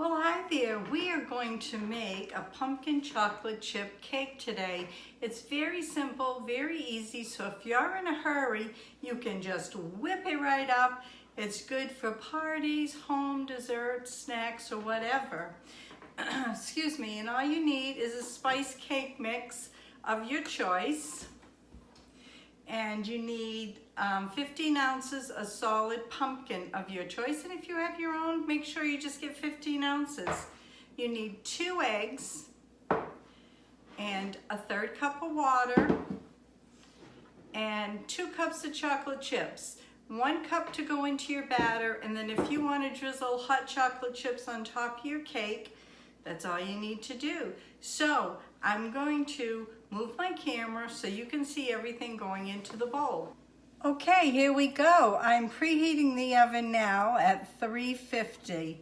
Well, hi there. We are going to make a pumpkin chocolate chip cake today. It's very simple, very easy, so if you're in a hurry, you can just whip it right up. It's good for parties, home desserts, snacks, or whatever. Excuse me, and all you need is a spice cake mix of your choice. And you need 15 ounces of solid pumpkin of your choice. And if you have your own, make sure you just get 15 ounces. You need 2 eggs and a 1/3 cup of water and 2 cups of chocolate chips. 1 cup to go into your batter, and then if you want to drizzle hot chocolate chips on top of your cake, that's all you need to do. So I'm going to move my camera so you can see everything going into the bowl. Okay, here we go. I'm preheating the oven now at 350.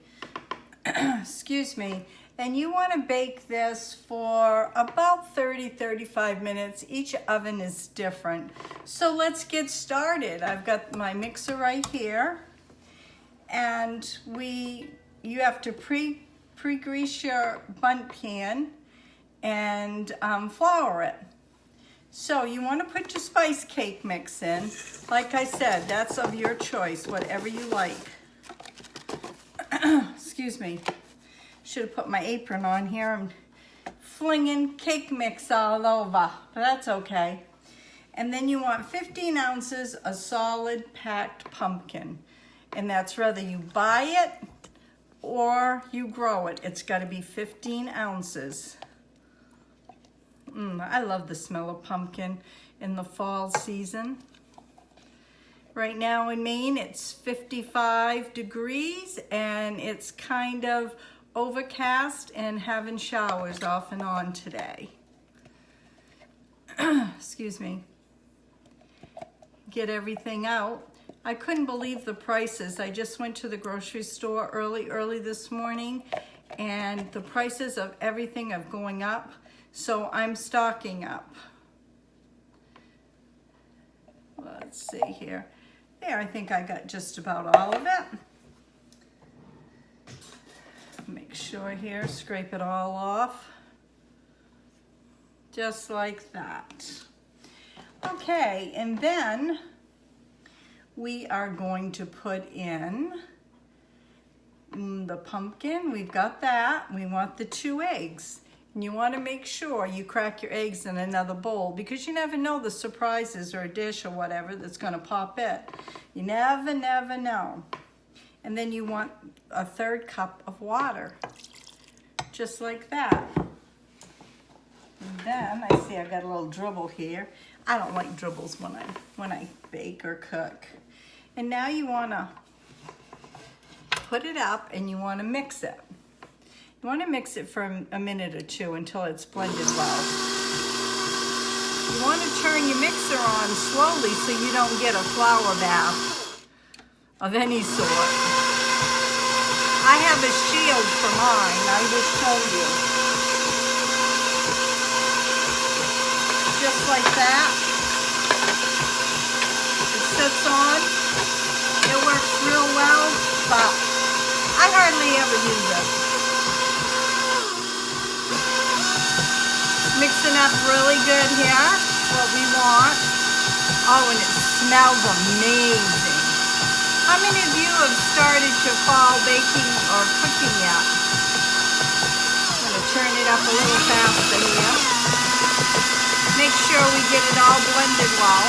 Excuse me. And you want to bake this for about 30-35 minutes. Each oven is different. So let's get started. I've got my mixer right here. And you have to pre-grease your bundt pan and flour it. So you want to put your spice cake mix in. Like I said, that's of your choice, whatever you like. Excuse me. Should have put my apron on here. I'm flinging cake mix all over, but that's okay. And then you want 15 ounces of solid packed pumpkin. And that's whether you buy it or you grow it. It's got to be 15 ounces. I love the smell of pumpkin in the fall season. Right now in Maine, it's 55 degrees and it's kind of overcast and having showers off and on today. Excuse me. Get everything out. I couldn't believe the prices. I just went to the grocery store early this morning, and the prices of everything are going up. So I'm stocking up. Let's see here. There, I think I got just about all of it. Make sure here, scrape it all off. Just like that. Okay, and then we are going to put in the pumpkin. We've got that. We want the 2 eggs. And you want to make sure you crack your eggs in another bowl, because you never know the surprises or a dish or whatever that's going to pop it. You never know. And then you want a 1/3 cup of water, just like that. And then I see I got a little dribble here. I don't like dribbles when I bake or cook. And now you want to put it up and you want to mix it. You want to mix it for a minute or 2 until it's blended well. You want to turn your mixer on slowly so you don't get a flour bath of any sort. I have a shield for mine. I will show you. Just like that. It sits on. It works real well, but I hardly ever use it. Mixing up really good here, what we want. Oh, and it smells amazing. How many of you have started your fall baking or cooking yet? I'm going to turn it up a little faster here. Make sure we get it all blended well.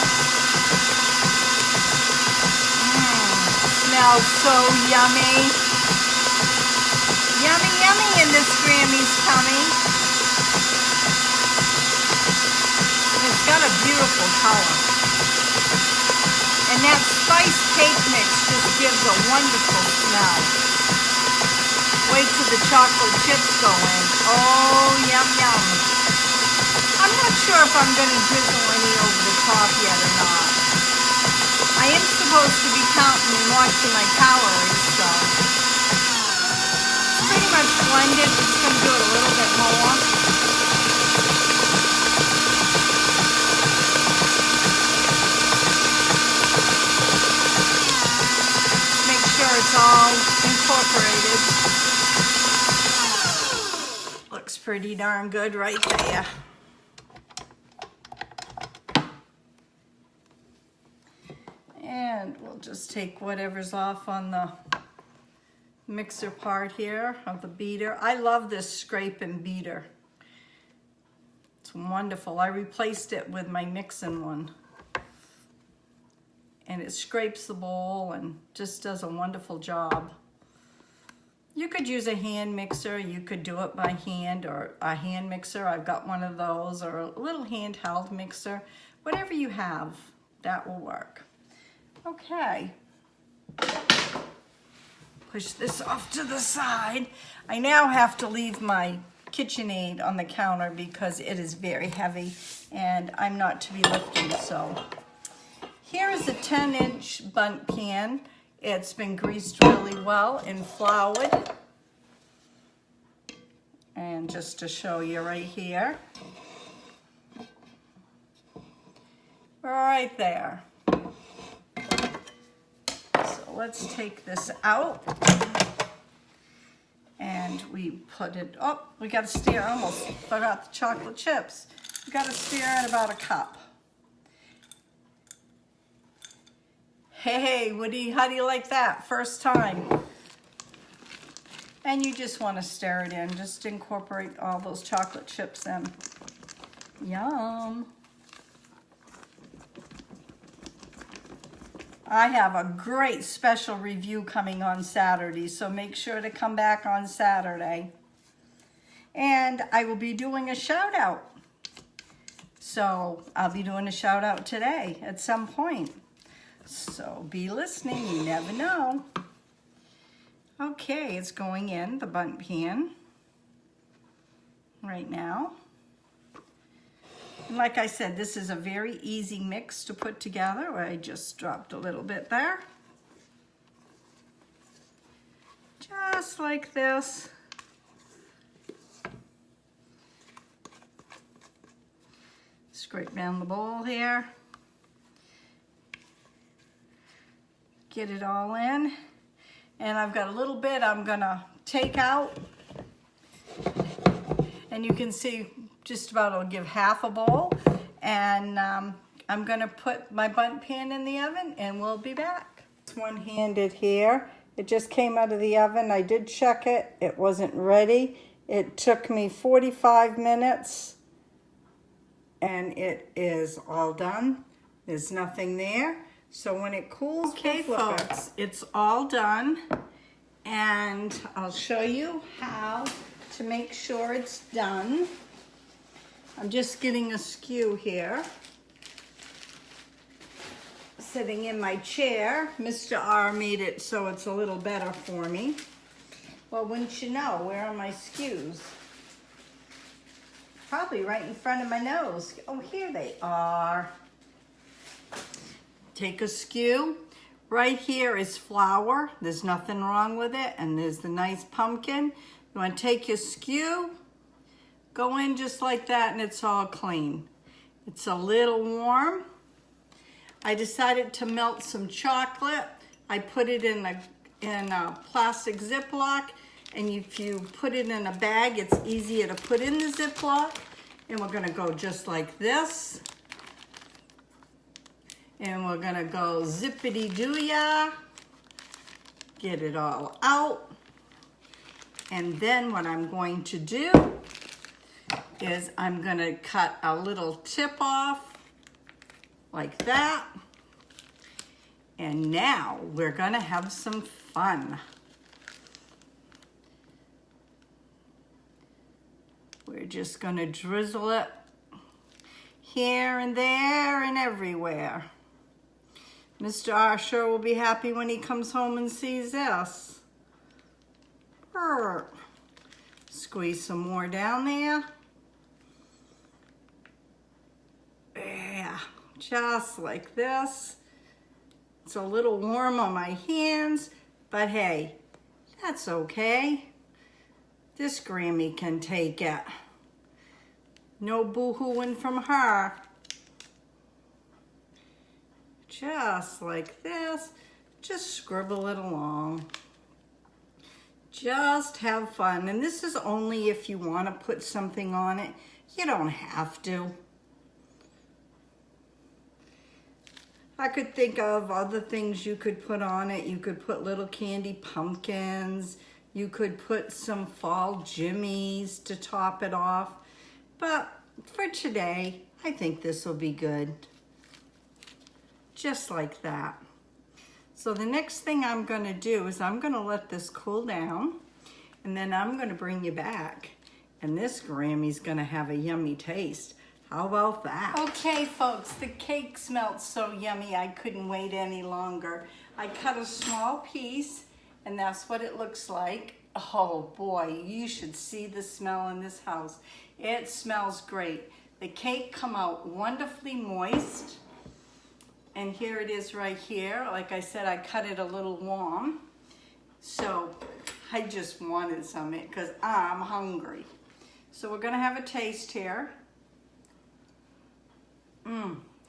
Smells so yummy. Yummy, yummy in this Grammy's tummy. It's got a beautiful color. And that spice cake mix just gives a wonderful smell. Wait till the chocolate chips go in. Oh, yum, yum. I'm not sure if I'm going to drizzle any over the top yet or not. I am supposed to be counting and watching my calories, so it's pretty much blended. We're just going to do it a little bit more. It's all incorporated. pretty darn good right there. And we'll just take whatever's off on the mixer part here of the beater. I love this scraping beater. It's wonderful. I replaced it with my mixing one. And it scrapes the bowl and just does a wonderful job. You could use a hand mixer. You could do it by hand or a hand mixer. I've got one of those, or a little handheld mixer. Whatever you have, that will work. Okay. Push this off to the side. I now have to leave my KitchenAid on the counter because it is very heavy and I'm not to be lifting, so. Here is a 10-inch bundt pan. It's been greased really well and floured. And just to show you right here. Right there. So let's take this out. And we put it, oh, we got to stir, I almost forgot the chocolate chips. We got to stir at about a cup. Hey, how do you like that? First time. And you just want to stir it in. Just incorporate all those chocolate chips in. Yum. I have a great special review coming on Saturday, so make sure to come back on Saturday. And I will be doing a shout out. So I'll be doing a shout out today at some point. So be listening, you never know. Okay, it's going in the bundt pan right now. And like I said, this is a very easy mix to put together. I just dropped a little bit there. Just like this. Scrape down the bowl here. Get it all in. And I've got a little bit I'm gonna take out. And you can see just about it'll give half a bowl. And I'm gonna put my bundt pan in the oven and we'll be back. It's one-handed here. It just came out of the oven. I did check it. It wasn't ready. It took me 45 minutes and it is all done. There's nothing there. So when it cools, okay, folks, it's all done, and I'll show you how to make sure it's done. I'm just getting a skew here, sitting in my chair. Mr. R made it so it's a little better for me. Well, wouldn't you know, where are my skews? Probably right in front of my nose. Oh, here they are. Take a skew. Right here is flour. There's nothing wrong with it. And there's the nice pumpkin. You want to take your skew, go in just like that, and it's all clean. It's a little warm. I decided to melt some chocolate. I put it in a plastic Ziploc. And if you put it in a bag, it's easier to put in the Ziploc. And we're going to go just like this. And we're gonna go zippity-doo-yah, get it all out. And then what I'm going to do is I'm gonna cut a little tip off like that. And now we're gonna have some fun. We're just gonna drizzle it here and there and everywhere. Mr. R sure will be happy when he comes home and sees this. Squeeze some more down there. Yeah, just like this. It's a little warm on my hands, but hey, that's okay. This Grammy can take it. No boo-hooing from her. Just like this, just scribble it along. Just have fun. And this is only if you want to put something on it. You don't have to. I could think of other things you could put on it. You could put little candy pumpkins. You could put some fall jimmies to top it off. But for today, I think this will be good. Just like that. So the next thing I'm going to do is I'm going to let this cool down, and then I'm going to bring you back. And this Grammy's going to have a yummy taste. How about that? Okay, folks, the cake smelled so yummy I couldn't wait any longer. I cut a small piece, and that's what it looks like. Oh boy, you should see the smell in this house. It smells great. The cake come out wonderfully moist. And here it is right here. Like I said, I cut it a little warm. So I just wanted some because I'm hungry. So we're gonna have a taste here.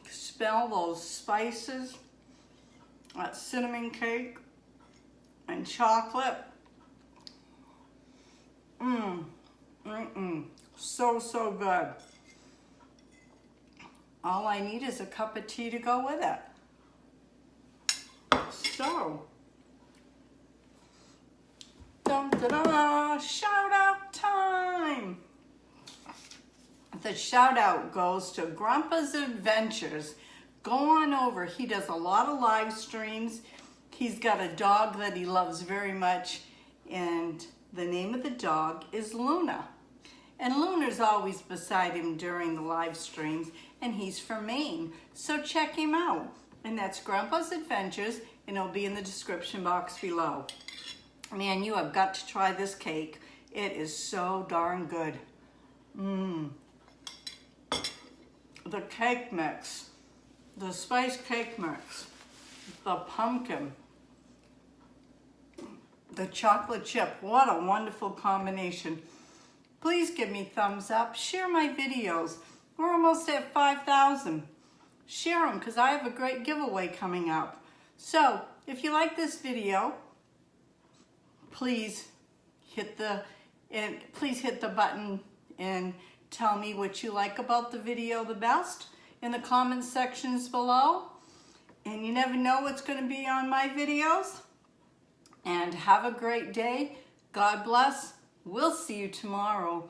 Smell those spices, that cinnamon cake and chocolate. So good. All I need is a cup of tea to go with it. So, dum-da-da, shout out time. The shout out goes to Grandpa's Adventures. Go on over. He does a lot of live streams. He's got a dog that he loves very much, and the name of the dog is Luna. And Luna's always beside him during the live streams, and he's from Maine. So check him out. And that's Grandpa's Adventures, and it'll be in the description box below. Man, you have got to try this cake. It is so darn good. The cake mix, the spice cake mix, the pumpkin, the chocolate chip. What a wonderful combination. Please give me thumbs up. Share my videos. We're almost at 5,000. Share them because I have a great giveaway coming up. So if you like this video, please hit the button and tell me what you like about the video the best in the comment sections below. And you never know what's going to be on my videos. And have a great day. God bless. We'll see you tomorrow.